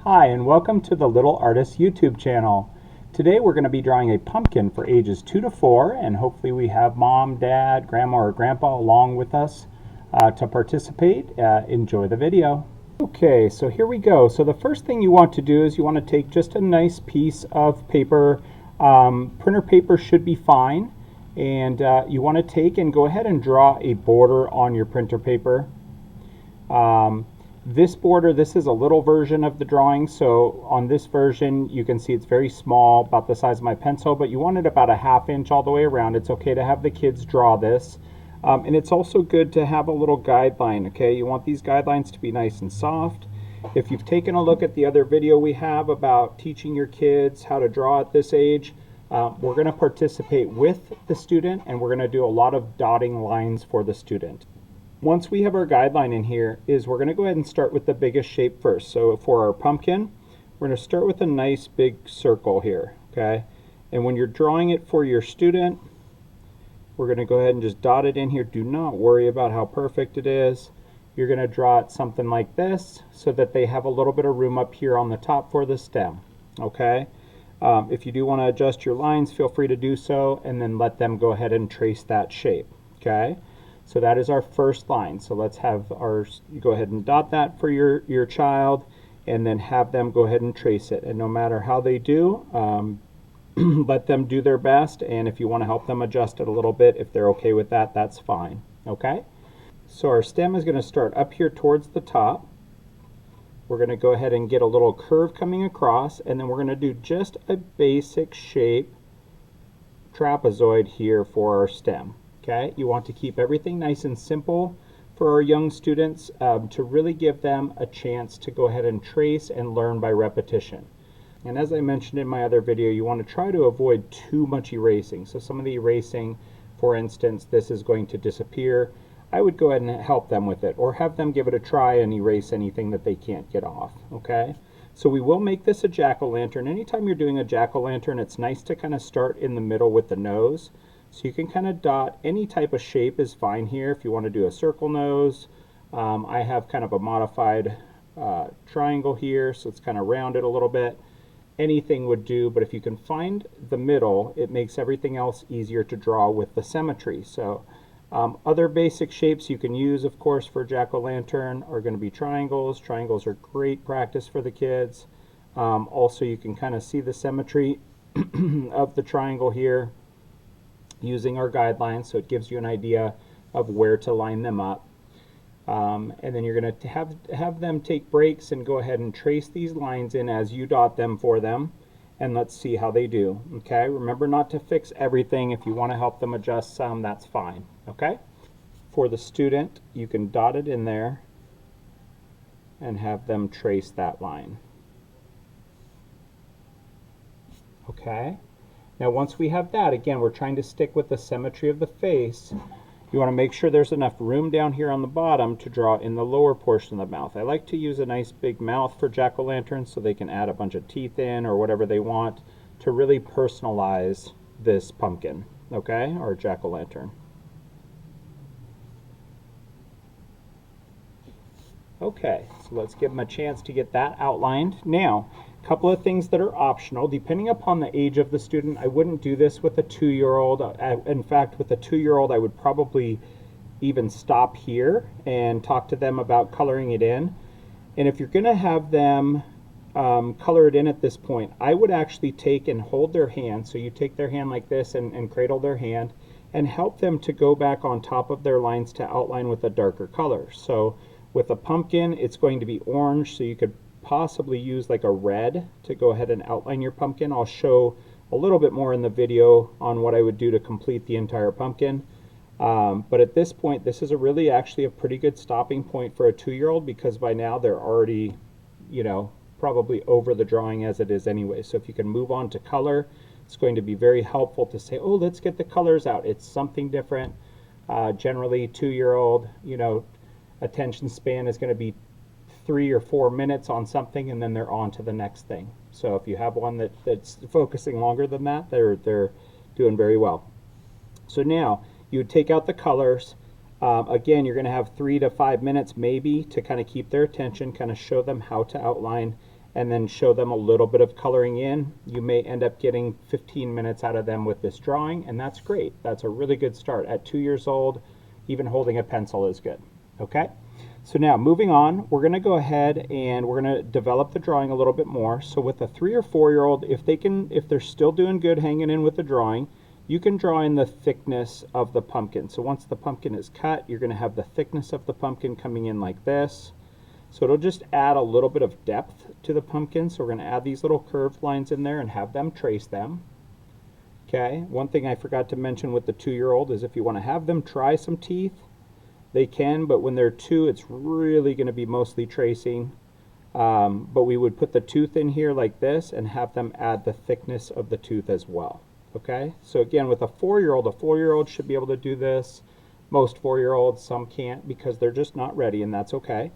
Hi, and welcome to the Little Artist YouTube channel. Today we're going to be drawing a pumpkin for ages 2 to 4, and hopefully we have mom, dad, grandma, or grandpa along with us to participate. Enjoy the video. Okay, so here we go. So the first thing you want to do is you want to take just a nice piece of paper. Printer paper should be fine, and you want to take and go ahead and draw a border on your printer paper. This border, this is a little version of the drawing, so on this version you can see it's very small, about the size of my pencil, but you want it about a ½ inch all the way around. It's okay to have the kids draw this. And it's also good to have a little guideline, okay? You want these guidelines to be nice and soft. If you've taken a look at the other video we have about teaching your kids how to draw at this age, we're going to participate with the student, and we're going to do a lot of dotting lines for the student. Once we have our guideline in here, we're going to go ahead and start with the biggest shape first. So for our pumpkin, we're going to start with a nice big circle here, okay? And when you're drawing it for your student, we're going to go ahead and just dot it in here. Do not worry about how perfect it is. You're going to draw it something like this so that they have a little bit of room up here on the top for the stem, okay? If you do want to adjust your lines, feel free to do so, and then let them go ahead and trace that shape, okay? So that is our first line. So let's have you go ahead and dot that for your child, and then have them go ahead and trace it. And no matter how they do, let them do their best. And if you want to help them adjust it a little bit, if they're okay with that, that's fine. Okay? So our stem is going to start up here towards the top. We're going to go ahead and get a little curve coming across, and then we're going to do just a basic shape trapezoid here for our stem. Okay, you want to keep everything nice and simple for our young students to really give them a chance to go ahead and trace and learn by repetition. And as I mentioned in my other video, you want to try to avoid too much erasing. So some of the erasing, for instance, this is going to disappear. I would go ahead and help them with it, or have them give it a try and erase anything that they can't get off. Okay, so we will make this a jack-o'-lantern. Anytime you're doing a jack-o'-lantern, it's nice to kind of start in the middle with the nose. So you can kind of dot any type of shape is fine here. If you want to do a circle nose, I have kind of a modified triangle here, so it's kind of rounded a little bit. Anything would do, but if you can find the middle, it makes everything else easier to draw with the symmetry. So other basic shapes you can use, of course, for jack-o'-lantern are going to be triangles. Triangles are great practice for the kids. Also, you can kind of see the symmetry of the triangle here using our guidelines, so it gives you an idea of where to line them up. And then you're going to have them take breaks and go ahead and trace these lines in as you dot them for them, and let's see how they do. Okay, remember not to fix everything. If you want to help them adjust some, that's fine. Okay, for the student, you can dot it in there and have them trace that line. Okay, now once we have that, again, we're trying to stick with the symmetry of the face. You want to make sure there's enough room down here on the bottom to draw in the lower portion of the mouth. I like to use a nice big mouth for jack-o'-lanterns so they can add a bunch of teeth in or whatever they want to really personalize this pumpkin, okay, or jack-o'-lantern. Okay, so let's give them a chance to get that outlined. Now, a couple of things that are optional. Depending upon the age of the student, I wouldn't do this with a 2-year-old. In fact, with a 2-year-old, I would probably even stop here and talk to them about coloring it in. And if you're going to have them color it in at this point, I would actually take and hold their hand. So you take their hand like this and cradle their hand and help them to go back on top of their lines to outline with a darker color. So with a pumpkin, it's going to be orange, so you could possibly use like a red to go ahead and outline your pumpkin. I'll show a little bit more in the video on what I would do to complete the entire pumpkin. But at this point, this is actually a pretty good stopping point for a 2-year-old, because by now they're already, probably over the drawing as it is anyway. So if you can move on to color, it's going to be very helpful to say, oh, let's get the colors out. It's something different. Generally, 2-year-old, attention span is going to be 3 or 4 minutes on something, and then they're on to the next thing. So if you have one that's focusing longer than that, they're doing very well. So now you would take out the colors. Again, you're going to have 3 to 5 minutes maybe to kind of keep their attention, kind of show them how to outline, and then show them a little bit of coloring in, you may end up getting 15 minutes out of them with this drawing, and that's great. That's a really good start. At 2 years old, even holding a pencil is good. Okay? So now moving on, we're going to go ahead and we're going to develop the drawing a little bit more. So with a 3 or 4-year-old, if they're still doing good hanging in with the drawing, you can draw in the thickness of the pumpkin. So once the pumpkin is cut, you're going to have the thickness of the pumpkin coming in like this. So it'll just add a little bit of depth to the pumpkin. So we're going to add these little curved lines in there and have them trace them. Okay, one thing I forgot to mention with the 2-year-old is if you want to have them try some teeth, they can, but when they're 2, it's really going to be mostly tracing. But we would put the tooth in here like this and have them add the thickness of the tooth as well. Okay, so again, with a 4-year-old should be able to do this. Most 4-year-olds, some can't because they're just not ready, and that's okay.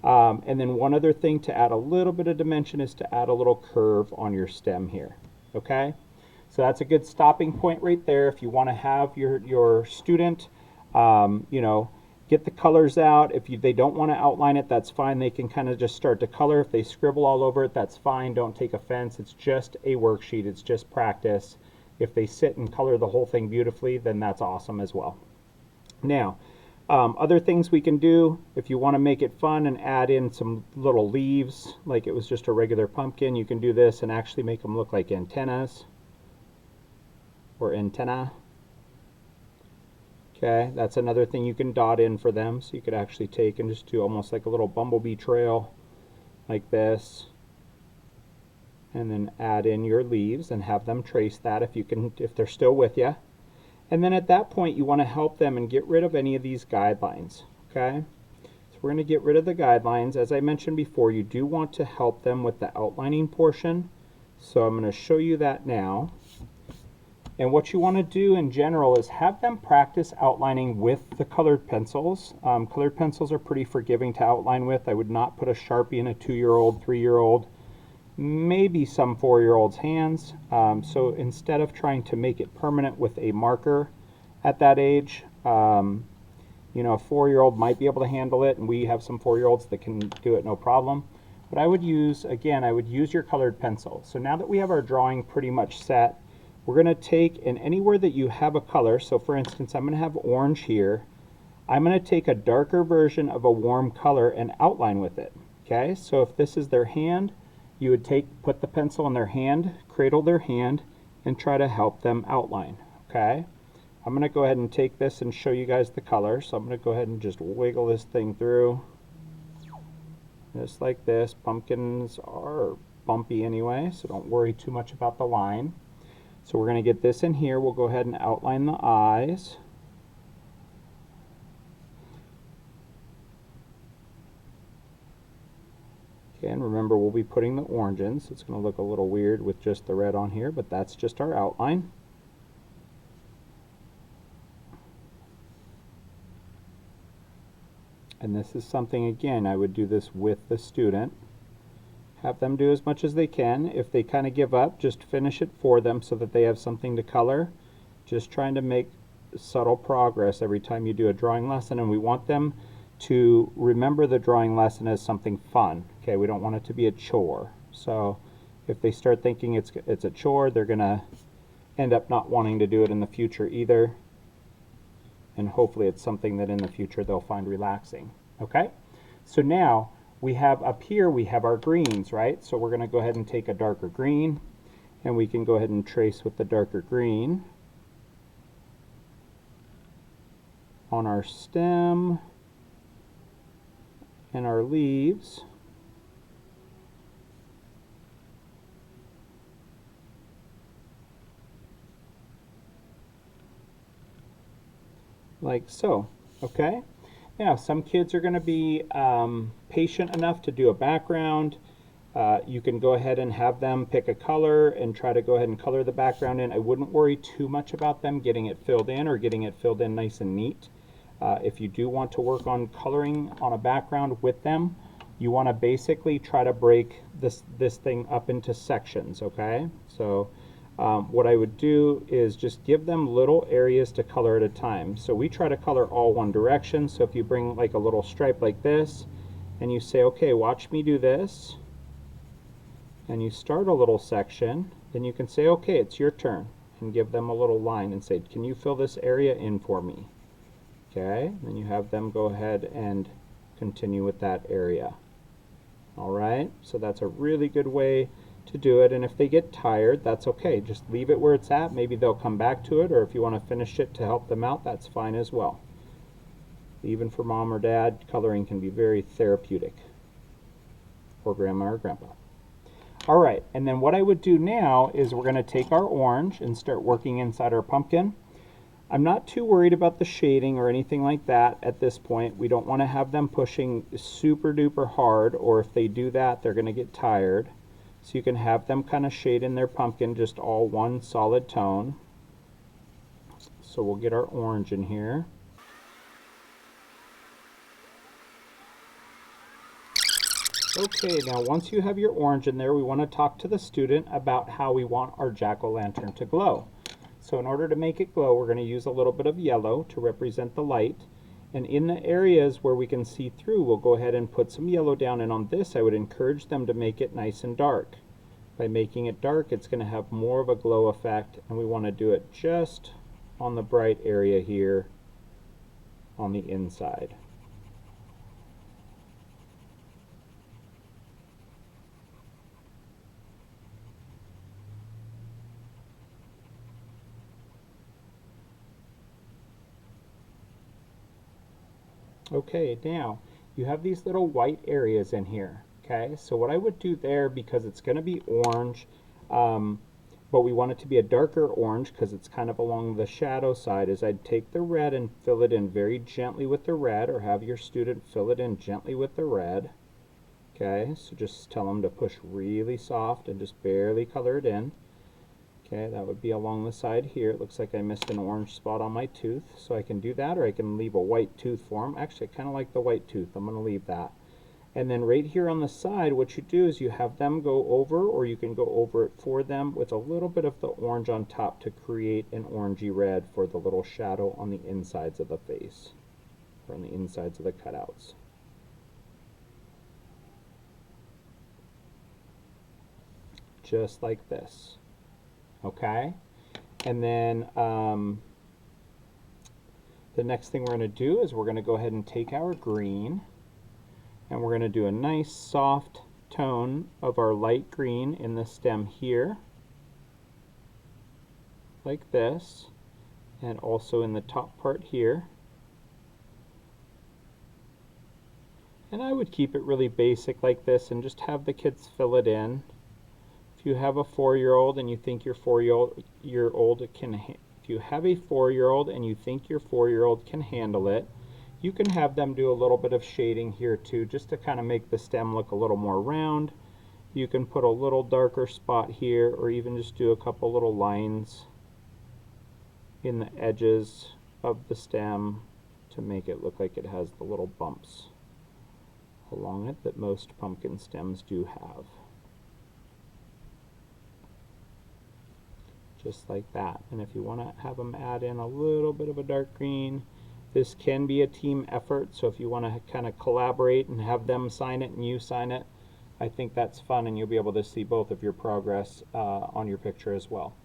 And then one other thing to add a little bit of dimension is to add a little curve on your stem here. Okay, so that's a good stopping point right there. If you want to have your student, get the colors out. If they don't want to outline it, that's fine. They can kind of just start to color. If they scribble all over it, that's fine. Don't take offense. It's just a worksheet. It's just practice. If they sit and color the whole thing beautifully, then that's awesome as well. Now, other things we can do, if you want to make it fun and add in some little leaves, like it was just a regular pumpkin, you can do this and actually make them look like antennas or antenna. Okay, that's another thing you can dot in for them. So you could actually take and just do almost like a little bumblebee trail like this, and then add in your leaves and have them trace that if they're still with you. And then at that point you want to help them and get rid of any of these guidelines. Okay, so we're going to get rid of the guidelines. As I mentioned before, you do want to help them with the outlining portion, so I'm going to show you that now. And what you want to do in general is have them practice outlining with the colored pencils. Colored pencils are pretty forgiving to outline with. I would not put a Sharpie in a 2-year-old, 3-year-old, maybe some 4-year-olds' hands. So instead of trying to make it permanent with a marker at that age, a 4-year-old might be able to handle it, and we have some 4-year-olds that can do it no problem. But I would use your colored pencil. So now that we have our drawing pretty much set, we're going to take, and anywhere that you have a color, so for instance, I'm going to have orange here. I'm going to take a darker version of a warm color and outline with it. Okay, so if this is their hand, you would put the pencil in their hand, cradle their hand, and try to help them outline. Okay, I'm going to go ahead and take this and show you guys the color. So I'm going to go ahead and just wiggle this thing through. Just like this. Pumpkins are bumpy anyway, so don't worry too much about the line. So we're going to get this in here. We'll go ahead and outline the eyes. Okay, and remember we'll be putting the orange in, so it's going to look a little weird with just the red on here, but that's just our outline. And this is something, again, I would do this with the student. Have them do as much as they can. If they kind of give up, just finish it for them so that they have something to color. Just trying to make subtle progress every time you do a drawing lesson, and we want them to remember the drawing lesson as something fun. Okay, we don't want it to be a chore. So if they start thinking it's a chore, they're going to end up not wanting to do it in the future either. And hopefully it's something that in the future they'll find relaxing. Okay, so now we have up here, we have our greens, right? So we're going to go ahead and take a darker green, and we can go ahead and trace with the darker green on our stem and our leaves. Like so, okay? Now, some kids are going to be patient enough to do a background. You can go ahead and have them pick a color and try to go ahead and color the background in. I wouldn't worry too much about them getting it filled in or getting it filled in nice and neat. If you do want to work on coloring on a background with them, you want to basically try to break this thing up into sections, okay? So what I would do is just give them little areas to color at a time. So we try to color all one direction. So if you bring like a little stripe like this and you say, okay, watch me do this, and you start a little section, then you can say, okay, it's your turn, and give them a little line and say, can you fill this area in for me? Okay, then you have them go ahead and continue with that area. All right, so that's a really good way to do it, and if they get tired, that's okay. Just leave it where it's at. Maybe they'll come back to it, or if you want to finish it to help them out, that's fine as well. Even for mom or dad, coloring can be very therapeutic, or grandma or grandpa. All right, and then what I would do now is we're going to take our orange and start working inside our pumpkin. I'm not too worried about the shading or anything like that at this point. We don't want to have them pushing super duper hard, or if they do that, they're going to get tired. So you can have them kind of shade in their pumpkin just all one solid tone. So we'll get our orange in here. Okay, now once you have your orange in there, we want to talk to the student about how we want our jack-o'-lantern to glow. So in order to make it glow, we're going to use a little bit of yellow to represent the light. And in the areas where we can see through, we'll go ahead and put some yellow down. And on this, I would encourage them to make it nice and dark. By making it dark, it's going to have more of a glow effect. And we want to do it just on the bright area here on the inside. Okay, now you have these little white areas in here. Okay, so what I would do there, because it's going to be orange, but we want it to be a darker orange because it's kind of along the shadow side, is I'd take the red and fill it in very gently with the red, or have your student fill it in gently with the red. Okay, so just tell them to push really soft and just barely color it in. Okay, that would be along the side here. It looks like I missed an orange spot on my tooth, so I can do that, or I can leave a white tooth for them. Actually, I kind of like the white tooth. I'm going to leave that. And then right here on the side, what you do is you have them go over, or you can go over it for them with a little bit of the orange on top to create an orangey red for the little shadow on the insides of the face, or on the insides of the cutouts. Just like this. Okay, and then the next thing we're going to do is we're going to go ahead and take our green, and we're going to do a nice soft tone of our light green in the stem here, like this, and also in the top part here. And I would keep it really basic like this and just have the kids fill it in. If you have a 4-year-old and you think your 4-year-old can, if you have a 4-year-old and you think your 4-year-old can handle it, you can have them do a little bit of shading here too, just to kind of make the stem look a little more round. You can put a little darker spot here, or even just do a couple little lines in the edges of the stem to make it look like it has the little bumps along it that most pumpkin stems do have. Just like that. And if you want to have them add in a little bit of a dark green, this can be a team effort, so if you want to kind of collaborate and have them sign it and you sign it, I think that's fun, and you'll be able to see both of your progress on your picture as well.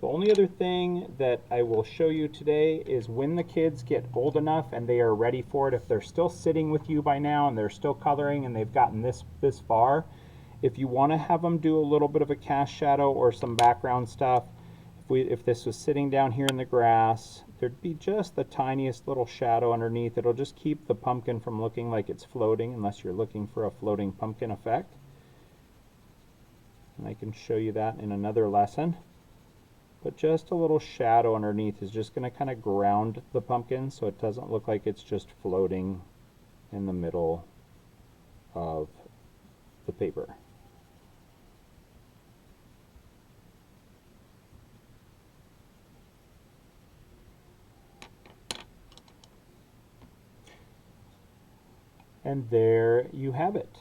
The only other thing that I will show you today is when the kids get old enough and they are ready for it, if they're still sitting with you by now and they're still coloring and they've gotten this far, if you want to have them do a little bit of a cast shadow or some background stuff, if this was sitting down here in the grass, there'd be just the tiniest little shadow underneath. It'll just keep the pumpkin from looking like it's floating, unless you're looking for a floating pumpkin effect. And I can show you that in another lesson. But just a little shadow underneath is just going to kind of ground the pumpkin so it doesn't look like it's just floating in the middle of the paper. And there you have it.